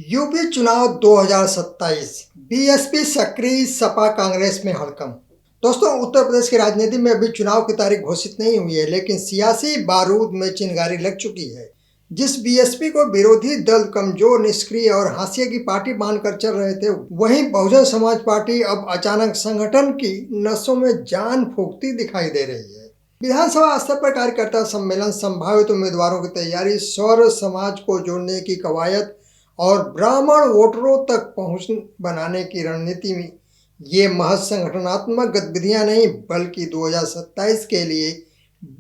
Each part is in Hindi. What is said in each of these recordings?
यूपी चुनाव 2027 बीएसपी सक्रिय, सपा कांग्रेस में हड़कंप। दोस्तों, उत्तर प्रदेश की राजनीति में अभी चुनाव की तारीख घोषित नहीं हुई है, लेकिन सियासी बारूद में चिंगारी लग चुकी है। जिस बीएसपी को विरोधी दल कमजोर, निष्क्रिय और हाशिए की पार्टी मानकर चल रहे थे, वहीं बहुजन समाज पार्टी अब अचानक संगठन की नसों में जान फूंकती दिखाई दे रही है। विधानसभा स्तर पर कार्यकर्ता सम्मेलन, संभावित उम्मीदवारों की तैयारी, सौर समाज को जोड़ने की कवायद और ब्राह्मण वोटरों तक पहुंच बनाने की रणनीति में ये महज संगठनात्मक गतिविधियां नहीं, बल्कि 2027 के लिए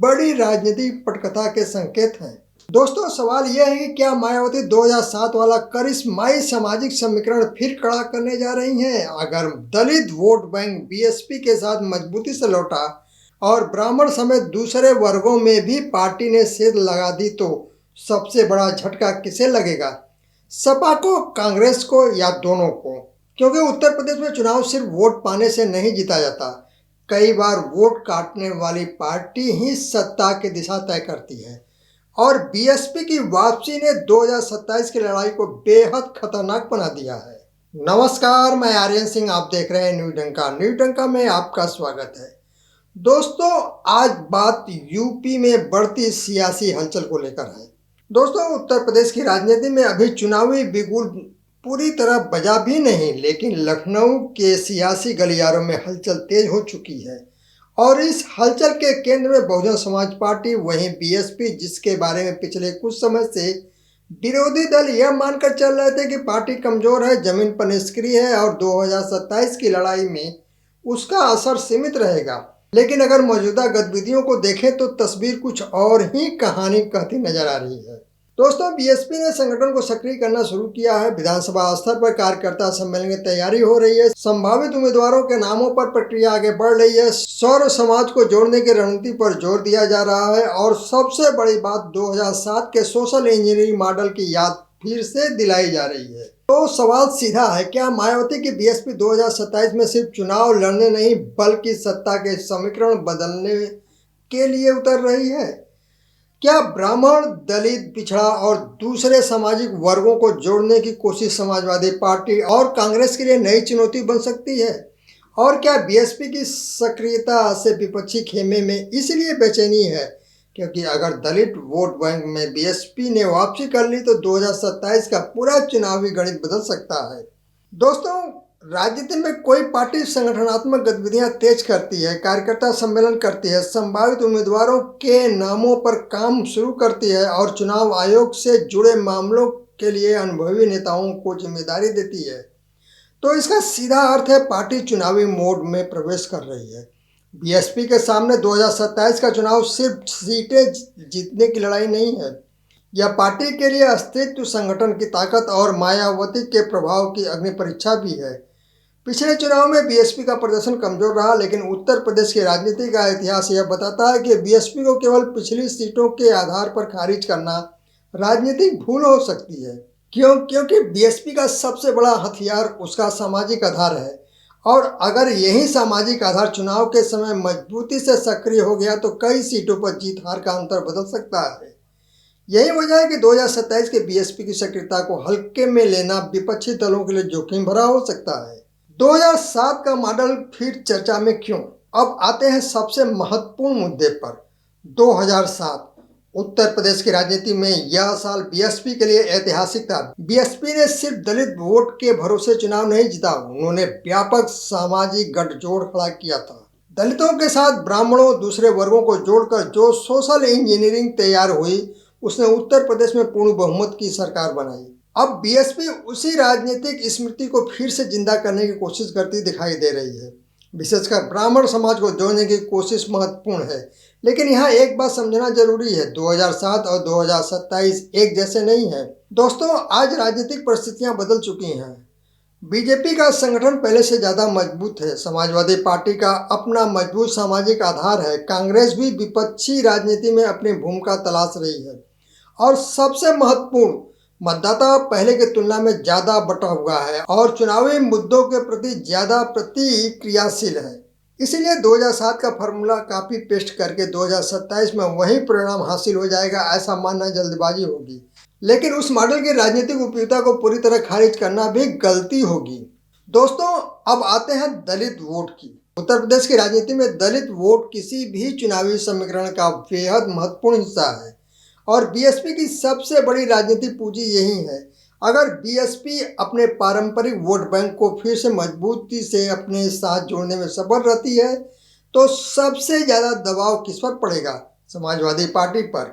बड़ी राजनीतिक पटकथा के संकेत हैं। दोस्तों, सवाल यह है कि क्या मायावती 2007 वाला करिश्माई सामाजिक समीकरण फिर खड़ा करने जा रही हैं? अगर दलित वोट बैंक बीएसपी के साथ मजबूती से लौटा और ब्राह्मण समेत दूसरे वर्गों में भी पार्टी ने सेंध लगा दी, तो सबसे बड़ा झटका किसे लगेगा? सपा को, कांग्रेस को, या दोनों को? क्योंकि उत्तर प्रदेश में चुनाव सिर्फ वोट पाने से नहीं जीता जाता। कई बार वोट काटने वाली पार्टी ही सत्ता की दिशा तय करती है, और बीएसपी की वापसी ने 2027 की लड़ाई को बेहद खतरनाक बना दिया है। नमस्कार, मैं आर्यन सिंह, आप देख रहे हैं न्यू डंका। न्यू डंका में आपका स्वागत है। दोस्तों, आज बात यूपी में बढ़ती सियासी हलचल को लेकर है। दोस्तों, उत्तर प्रदेश की राजनीति में अभी चुनावी बिगुल पूरी तरह बजा भी नहीं, लेकिन लखनऊ के सियासी गलियारों में हलचल तेज हो चुकी है, और इस हलचल के केंद्र में बहुजन समाज पार्टी, वहीं बीएसपी, जिसके बारे में पिछले कुछ समय से विरोधी दल यह मानकर चल रहे थे कि पार्टी कमजोर है, जमीन पर निष्क्रिय है और 2027 की लड़ाई में उसका असर सीमित रहेगा। लेकिन अगर मौजूदा गतिविधियों को देखें तो तस्वीर कुछ और ही कहानी कहती नजर आ रही है। दोस्तों, बीएसपी ने संगठन को सक्रिय करना शुरू किया है। विधानसभा स्तर पर कार्यकर्ता सम्मेलन की तैयारी हो रही है। संभावित उम्मीदवारों के नामों पर प्रक्रिया आगे बढ़ रही है। सौर समाज को जोड़ने की रणनीति पर जोर दिया जा रहा है, और सबसे बड़ी बात, 2007 के सोशल इंजीनियरिंग मॉडल की याद फिर से दिलाई जा रही है। तो सवाल सीधा है, क्या मायावती की बीएसपी 2027 में सिर्फ चुनाव लड़ने नहीं, बल्कि सत्ता के समीकरण बदलने के लिए उतर रही है? क्या ब्राह्मण, दलित, पिछड़ा और दूसरे सामाजिक वर्गों को जोड़ने की कोशिश समाजवादी पार्टी और कांग्रेस के लिए नई चुनौती बन सकती है? और क्या बीएसपी की सक्रियता से विपक्षी खेमे में इसलिए बेचैनी है क्योंकि अगर दलित वोट बैंक में बीएसपी ने वापसी कर ली तो 2027 का पूरा चुनावी गणित बदल सकता है। दोस्तों, राजनीति में कोई पार्टी संगठनात्मक गतिविधियां तेज करती है, कार्यकर्ता सम्मेलन करती है, संभावित उम्मीदवारों के नामों पर काम शुरू करती है और चुनाव आयोग से जुड़े मामलों के लिए अनुभवी नेताओं को जिम्मेदारी देती है, तो इसका सीधा अर्थ है पार्टी चुनावी मोड में प्रवेश कर रही है। बीएसपी के सामने 2027 का चुनाव सिर्फ सीटें जीतने की लड़ाई नहीं है, यह पार्टी के लिए अस्तित्व, संगठन की ताकत और मायावती के प्रभाव की अग्नि परीक्षा भी है। पिछले चुनाव में बीएसपी का प्रदर्शन कमजोर रहा, लेकिन उत्तर प्रदेश की राजनीति का इतिहास यह बताता है कि बीएसपी को केवल पिछली सीटों के आधार पर खारिज करना राजनीतिक भूल हो सकती है। क्योंकि बीएसपी का सबसे बड़ा हथियार उसका सामाजिक आधार है, और अगर यही सामाजिक आधार चुनाव के समय मजबूती से सक्रिय हो गया तो कई सीटों पर जीत हार का अंतर बदल सकता है। यही वजह है कि 2027 के बीएसपी की सक्रियता को हल्के में लेना विपक्षी दलों के लिए जोखिम भरा हो सकता है। 2007 का मॉडल फिर चर्चा में क्यों? अब आते हैं सबसे महत्वपूर्ण मुद्दे पर। 2007 उत्तर प्रदेश की राजनीति में यह साल बीएसपी के लिए ऐतिहासिक था। बीएसपी ने सिर्फ दलित वोट के भरोसे चुनाव नहीं जीता, उन्होंने व्यापक सामाजिक गठजोड़ खड़ा किया था। दलितों के साथ ब्राह्मणों, दूसरे वर्गों को जोड़कर जो सोशल इंजीनियरिंग तैयार हुई, उसने उत्तर प्रदेश में पूर्ण बहुमत की सरकार बनाई। अब बीएसपी उसी राजनीतिक स्मृति को फिर से जिंदा करने की कोशिश करती दिखाई दे रही है। विशेषकर ब्राह्मण समाज को जोड़ने की कोशिश महत्वपूर्ण है, लेकिन यहाँ एक बात समझना जरूरी है, 2007 और 2027 एक जैसे नहीं है। दोस्तों, आज राजनीतिक परिस्थितियां बदल चुकी हैं। बीजेपी का संगठन पहले से ज़्यादा मजबूत है, समाजवादी पार्टी का अपना मजबूत सामाजिक आधार है, कांग्रेस भी विपक्षी राजनीति में अपनी भूमिका तलाश रही है, और सबसे महत्वपूर्ण, मतदाता पहले की तुलना में ज़्यादा बटा हुआ है और चुनावी मुद्दों के प्रति ज़्यादा प्रतिक्रियाशील है। इसीलिए 2007 का फॉर्मूला कॉपी पेस्ट करके 2027 में वही परिणाम हासिल हो जाएगा, ऐसा मानना जल्दबाजी होगी। लेकिन उस मॉडल की राजनीतिक उपयोगिता को पूरी तरह खारिज करना भी गलती होगी। दोस्तों, अब आते हैं दलित वोट की। उत्तर प्रदेश की राजनीति में दलित वोट किसी भी चुनावी समीकरण का बेहद महत्वपूर्ण हिस्सा है और बीएसपी की सबसे बड़ी राजनीतिक पूंजी यही है। अगर बीएसपी अपने पारंपरिक वोट बैंक को फिर से मजबूती से अपने साथ जोड़ने में सफल रहती है तो सबसे ज़्यादा दबाव किस पर पड़ेगा? समाजवादी पार्टी पर,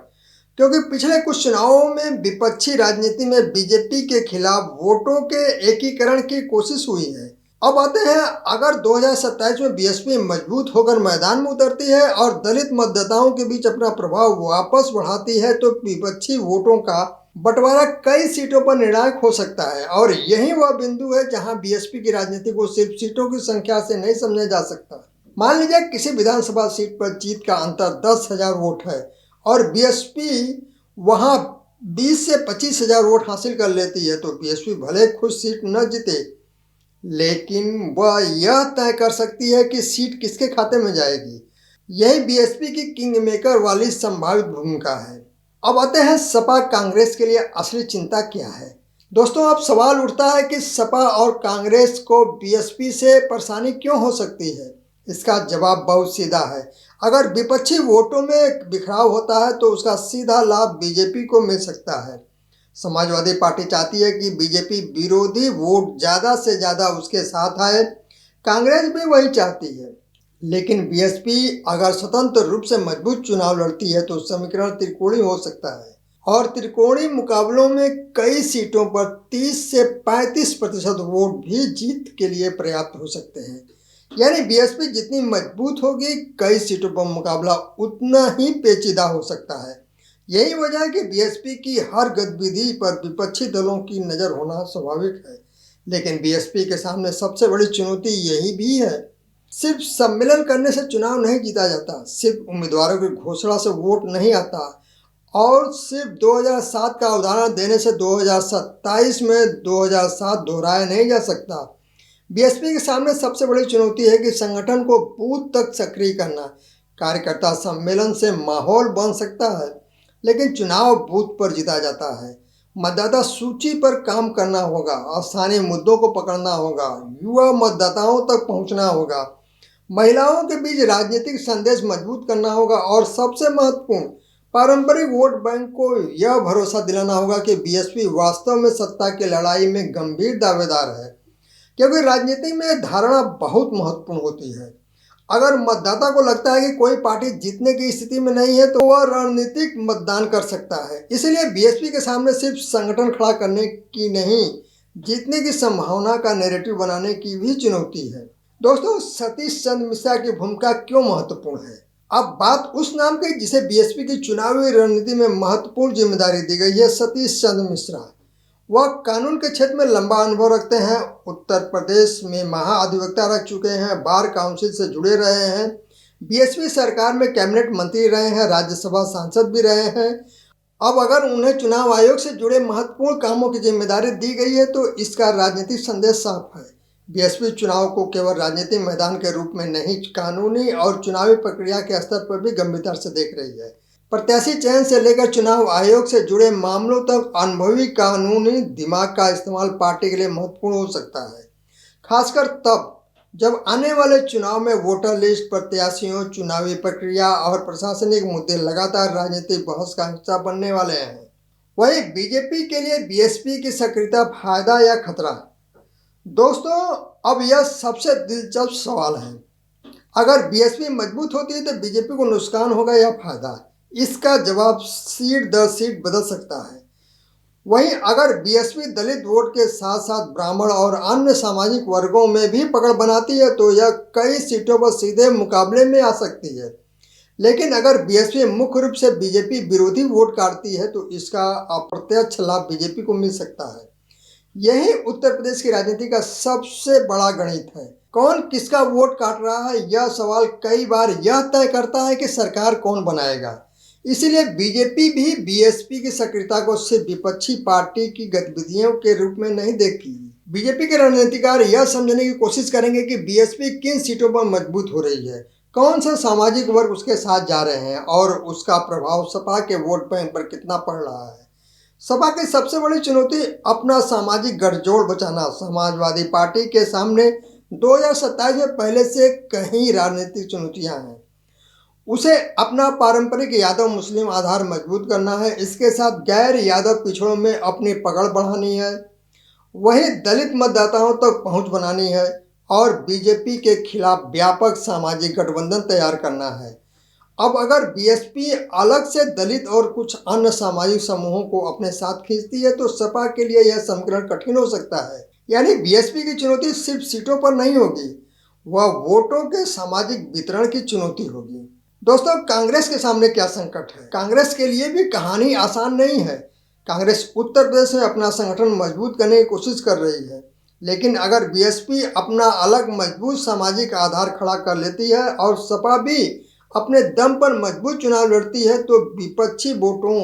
क्योंकि पिछले कुछ चुनावों में विपक्षी राजनीति में बीजेपी के खिलाफ वोटों के एकीकरण की कोशिश हुई है। अब आते हैं, अगर 2027 में बीएसपी मजबूत होकर मैदान में उतरती है और दलित मतदाताओं के बीच अपना प्रभाव वापस बढ़ाती है तो विपक्षी वोटों का बंटवारा कई सीटों पर निर्णायक हो सकता है और यही वह बिंदु है जहां बीएसपी की राजनीति को सिर्फ सीटों की संख्या से नहीं समझा जा सकता। मान लीजिए किसी विधानसभा सीट पर जीत का अंतर 10,000 वोट है और बीएसपी वहां 20 से 25,000 वोट हासिल कर लेती है तो बीएसपी भले खुद सीट न जीते लेकिन वह यह तय कर सकती है कि सीट किसके खाते में जाएगी। यही बीएसपी की किंग मेकर वाली संभावित भूमिका है। अब आते हैं सपा कांग्रेस के लिए असली चिंता क्या है। दोस्तों, अब सवाल उठता है कि सपा और कांग्रेस को बीएसपी से परेशानी क्यों हो सकती है। इसका जवाब बहुत सीधा है। अगर विपक्षी वोटों में बिखराव होता है तो उसका सीधा लाभ बीजेपी को मिल सकता है। समाजवादी पार्टी चाहती है कि बीजेपी विरोधी वोट ज़्यादा से ज़्यादा उसके साथ आए। कांग्रेस भी वही चाहती है। लेकिन बीएसपी अगर स्वतंत्र रूप से मजबूत चुनाव लड़ती है तो समीकरण त्रिकोणीय हो सकता है और त्रिकोणीय मुकाबलों में कई सीटों पर 30 से 35% वोट भी जीत के लिए पर्याप्त हो सकते हैं। यानी बीएसपी जितनी मजबूत होगी कई सीटों पर मुकाबला उतना ही पेचीदा हो सकता है। यही वजह है कि बीएसपी की हर गतिविधि पर विपक्षी दलों की नज़र होना स्वाभाविक है। लेकिन बीएसपी के सामने सबसे बड़ी चुनौती यही भी है। सिर्फ सम्मेलन करने से चुनाव नहीं जीता जाता, सिर्फ उम्मीदवारों की घोषणा से वोट नहीं आता और सिर्फ 2007 का उदाहरण देने से 2027 में 2007 दोहराया नहीं जा सकता। बीएसपी के सामने सबसे बड़ी चुनौती है कि संगठन को बूथ तक सक्रिय करना। कार्यकर्ता सम्मेलन से माहौल बन सकता है लेकिन चुनाव बूथ पर जीता जाता है। मतदाता सूची पर काम करना होगा, स्थानीय मुद्दों को पकड़ना होगा, युवा मतदाताओं तक पहुंचना होगा, महिलाओं के बीच राजनीतिक संदेश मजबूत करना होगा और सबसे महत्वपूर्ण पारंपरिक वोट बैंक को यह भरोसा दिलाना होगा कि बीएसपी वास्तव में सत्ता की लड़ाई में गंभीर दावेदार है। क्योंकि राजनीति में धारणा बहुत महत्वपूर्ण होती है। अगर मतदाता को लगता है कि कोई पार्टी जीतने की स्थिति में नहीं है तो वह रणनीतिक मतदान कर सकता है। इसलिए बीएसपी के सामने सिर्फ संगठन खड़ा करने की नहीं, जीतने की संभावना का नैरेटिव बनाने की भी चुनौती है। दोस्तों, सतीश चंद्र मिश्रा की भूमिका क्यों महत्वपूर्ण है? अब बात उस नाम की जिसे बीएसपी की चुनावी रणनीति में महत्वपूर्ण जिम्मेदारी दी गई है, सतीश चंद्र मिश्रा। वह कानून के क्षेत्र में लंबा अनुभव रखते हैं, उत्तर प्रदेश में महाधिवक्ता रह चुके हैं, बार काउंसिल से जुड़े रहे हैं, बीएसपी सरकार में कैबिनेट मंत्री रहे हैं, राज्यसभा सांसद भी रहे हैं। अब अगर उन्हें चुनाव आयोग से जुड़े महत्वपूर्ण कामों की जिम्मेदारी दी गई है तो इसका राजनीतिक संदेश साफ है। बीएसपी चुनाव को केवल राजनीतिक मैदान के रूप में नहीं, कानूनी और चुनावी प्रक्रिया के स्तर पर भी गंभीरता से देख रही है। प्रत्याशी चयन से लेकर चुनाव आयोग से जुड़े मामलों तक अनुभवी कानूनी दिमाग का इस्तेमाल पार्टी के लिए महत्वपूर्ण हो सकता है, खासकर तब जब आने वाले चुनाव में वोटर लिस्ट, प्रत्याशियों, चुनावी प्रक्रिया और प्रशासनिक मुद्दे लगातार राजनीतिक बहस का हिस्सा बनने वाले हैं। वहीं बीजेपी के लिए बीएसपी की सक्रियता फायदा या खतरा? दोस्तों, अब यह सबसे दिलचस्प सवाल है। अगर बीएसपी मजबूत होती है तो बीजेपी को नुकसान होगा या फायदा? इसका जवाब सीट दर सीट बदल सकता है। वहीं अगर बीएसपी दलित वोट के साथ साथ ब्राह्मण और अन्य सामाजिक वर्गों में भी पकड़ बनाती है तो यह कई सीटों पर सीधे मुकाबले में आ सकती है। लेकिन अगर बीएसपी मुख्य रूप से बीजेपी विरोधी वोट काटती है तो इसका अप्रत्यक्ष लाभ बीजेपी को मिल सकता है। यही उत्तर प्रदेश की राजनीति का सबसे बड़ा गणित है। कौन किसका वोट काट रहा है, यह सवाल कई बार यह तय करता है कि सरकार कौन बनाएगा। इसीलिए बीजेपी भी बीएसपी की सक्रियता को सिर्फ विपक्षी पार्टी की गतिविधियों के रूप में नहीं देखती। बीजेपी के रणनीतिकार यह समझने की कोशिश करेंगे कि बीएसपी किन सीटों पर मजबूत हो रही है, कौन से सामाजिक वर्ग उसके साथ जा रहे हैं और उसका प्रभाव सपा के वोट बैंक पर कितना पड़ रहा है। सपा की सबसे बड़ी चुनौती अपना सामाजिक गठजोड़ बचाना। समाजवादी पार्टी के सामने 2027 में पहले से कई राजनीतिक चुनौतियां हैं। उसे अपना पारंपरिक यादव मुस्लिम आधार मजबूत करना है, इसके साथ गैर यादव पिछड़ों में अपनी पकड़ बढ़ानी है, वहीं दलित मतदाताओं तक पहुंच बनानी है और बीजेपी के खिलाफ व्यापक सामाजिक गठबंधन तैयार करना है। अब अगर बीएसपी अलग से दलित और कुछ अन्य सामाजिक समूहों को अपने साथ खींचती है तो सपा के लिए यह समीकरण कठिन हो सकता है। यानी बीएसपी की चुनौती सिर्फ सीटों पर नहीं होगी, वह वोटों के सामाजिक वितरण की चुनौती होगी। दोस्तों, कांग्रेस के सामने क्या संकट है? कांग्रेस के लिए भी कहानी आसान नहीं है। कांग्रेस उत्तर प्रदेश में अपना संगठन मजबूत करने की कोशिश कर रही है, लेकिन अगर बीएसपी अपना अलग मजबूत सामाजिक आधार खड़ा कर लेती है और सपा भी अपने दम पर मजबूत चुनाव लड़ती है तो विपक्षी वोटों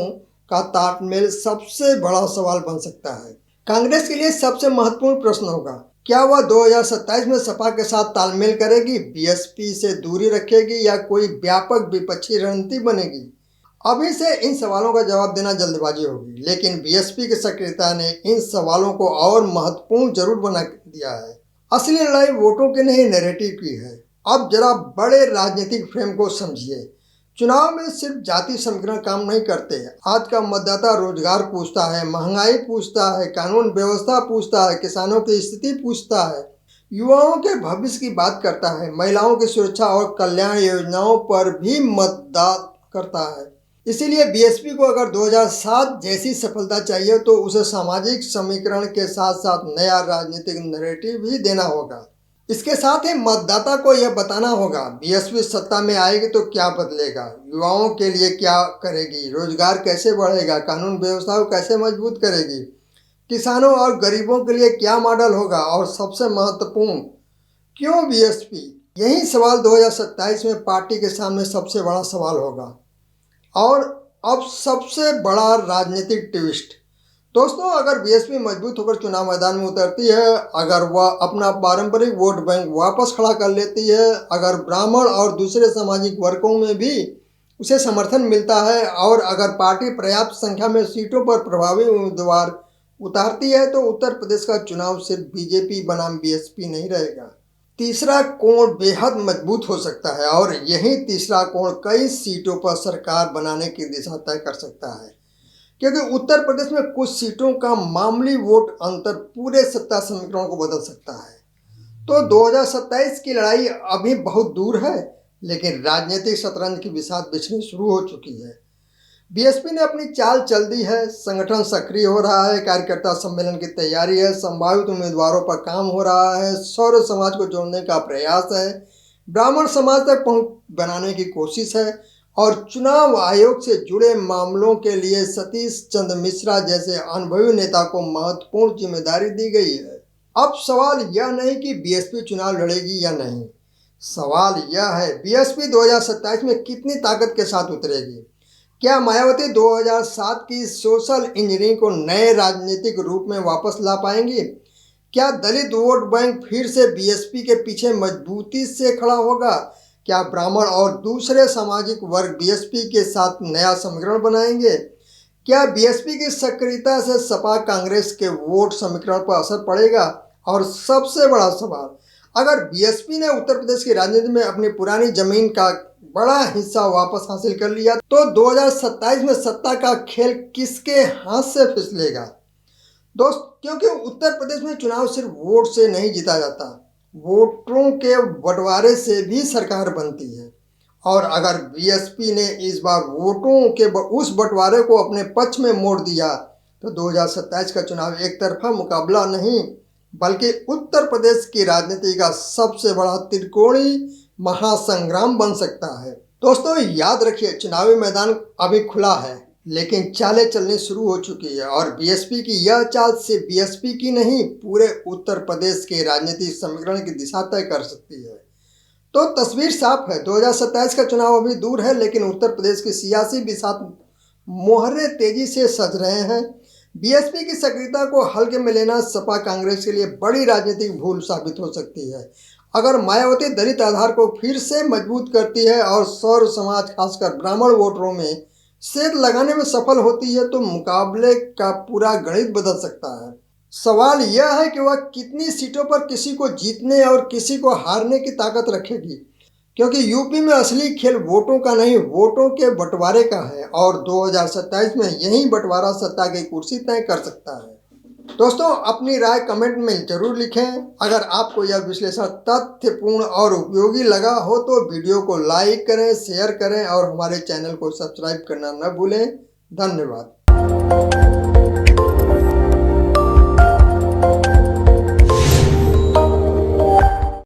का तालमेल सबसे बड़ा सवाल बन सकता है। कांग्रेस के लिए सबसे महत्वपूर्ण प्रश्न होगा, क्या वह 2027 में सपा के साथ तालमेल करेगी, बीएसपी से दूरी रखेगी या कोई व्यापक विपक्षी रणनीति बनेगी? अभी से इन सवालों का जवाब देना जल्दबाजी होगी, लेकिन बीएसपी की सक्रियता ने इन सवालों को और महत्वपूर्ण जरूर बना दिया है। असली लड़ाई वोटों की नहीं, नैरेटिव की है। अब जरा बड़े राजनीतिक फ्रेम को समझिए। चुनाव में सिर्फ जाति समीकरण काम नहीं करते। आज का मतदाता रोजगार पूछता है, महंगाई पूछता है, कानून व्यवस्था पूछता है, किसानों की स्थिति पूछता है, युवाओं के भविष्य की बात करता है, महिलाओं की सुरक्षा और कल्याण योजनाओं पर भी मतदान करता है। इसीलिए बीएसपी को अगर 2007 जैसी सफलता चाहिए तो उसे सामाजिक समीकरण के साथ साथ नया राजनीतिक नैरेटिव भी देना होगा। इसके साथ ही मतदाता को यह बताना होगा बीएसपी सत्ता में आएगी तो क्या बदलेगा, युवाओं के लिए क्या करेगी, रोजगार कैसे बढ़ेगा, कानून व्यवस्था को कैसे मजबूत करेगी, किसानों और गरीबों के लिए क्या मॉडल होगा और सबसे महत्वपूर्ण, क्यों बीएसपी? यही सवाल 2027 में पार्टी के सामने सबसे बड़ा सवाल होगा। और अब सबसे बड़ा राजनीतिक ट्विस्ट, दोस्तों, अगर बीएसपी मजबूत होकर चुनाव मैदान में उतरती है, अगर वह अपना पारंपरिक वोट बैंक वापस खड़ा कर लेती है, अगर ब्राह्मण और दूसरे सामाजिक वर्गों में भी उसे समर्थन मिलता है और अगर पार्टी पर्याप्त संख्या में सीटों पर प्रभावी उम्मीदवार उतारती है तो उत्तर प्रदेश का चुनाव सिर्फ बीजेपी बनाम बीएसपी नहीं रहेगा। तीसरा कोण बेहद मजबूत हो सकता है और यही तीसरा कोण कई सीटों पर सरकार बनाने की दिशा तय कर सकता है, क्योंकि उत्तर प्रदेश में कुछ सीटों का मामूली वोट अंतर पूरे सत्ता समीकरण को बदल सकता है। तो 2027 की लड़ाई अभी बहुत दूर है, लेकिन राजनीतिक शतरंज की बिसात बिछनी शुरू हो चुकी है। बीएसपी ने अपनी चाल चल दी है, संगठन सक्रिय हो रहा है, कार्यकर्ता सम्मेलन की तैयारी है, संभावित उम्मीदवारों पर काम हो रहा है, सौर समाज को जोड़ने का प्रयास है, ब्राह्मण समाज तक पहुंच बनाने की कोशिश है और चुनाव आयोग से जुड़े मामलों के लिए सतीश चंद्र मिश्रा जैसे अनुभवी नेता को महत्वपूर्ण जिम्मेदारी दी गई है। अब सवाल यह नहीं कि बीएसपी चुनाव लड़ेगी या नहीं, सवाल यह है बीएसपी 2027 में कितनी ताकत के साथ उतरेगी। क्या मायावती 2007 की सोशल इंजीनियरिंग को नए राजनीतिक रूप में वापस ला पाएंगी? क्या दलित वोट बैंक फिर से बीएसपी के पीछे मजबूती से खड़ा होगा? क्या ब्राह्मण और दूसरे सामाजिक वर्ग बीएसपी के साथ नया समीकरण बनाएंगे? क्या बीएसपी की सक्रियता से सपा कांग्रेस के वोट समीकरण पर असर पड़ेगा? और सबसे बड़ा सवाल, अगर बीएसपी ने उत्तर प्रदेश की राजनीति में अपनी पुरानी जमीन का बड़ा हिस्सा वापस हासिल कर लिया तो 2027 में सत्ता का खेल किसके हाथ से फिसलेगा? दोस्त, क्योंकि उत्तर प्रदेश में चुनाव सिर्फ वोट से नहीं जीता जाता, वोटों के बंटवारे से भी सरकार बनती है। और अगर बीएसपी ने इस बार वोटों के उस बंटवारे को अपने पक्ष में मोड़ दिया तो 2027 का चुनाव एक तरफा मुकाबला नहीं बल्कि उत्तर प्रदेश की राजनीति का सबसे बड़ा त्रिकोणीय महासंग्राम बन सकता है। दोस्तों, याद रखिए, चुनावी मैदान अभी खुला है, लेकिन चालें चलनी शुरू हो चुकी है और बीएसपी की यह चाल सिर्फ बीएसपी की नहीं, पूरे उत्तर प्रदेश के राजनीतिक समीकरण की दिशा तय कर सकती है। तो तस्वीर साफ है, 2027 का चुनाव अभी दूर है, लेकिन उत्तर प्रदेश की सियासी बिसात मोहरे तेजी से सज रहे हैं। बीएसपी की सक्रियता को हल्के में लेना सपा कांग्रेस के लिए बड़ी राजनीतिक भूल साबित हो सकती है। अगर मायावती दलित आधार को फिर से मजबूत करती है और सौर समाज खासकर ब्राह्मण वोटरों में सेंध लगाने में सफल होती है तो मुकाबले का पूरा गणित बदल सकता है। सवाल यह है कि वह कितनी सीटों पर किसी को जीतने और किसी को हारने की ताकत रखेगी, क्योंकि यूपी में असली खेल वोटों का नहीं, वोटों के बंटवारे का है और 2027 में यही बंटवारा सत्ता की कुर्सी तय कर सकता है। दोस्तों, अपनी राय कमेंट में जरूर लिखें। अगर आपको यह विश्लेषण तथ्यपूर्ण और उपयोगी लगा हो तो वीडियो को लाइक करें, शेयर करें और हमारे चैनल को सब्सक्राइब करना न भूलें। धन्यवाद।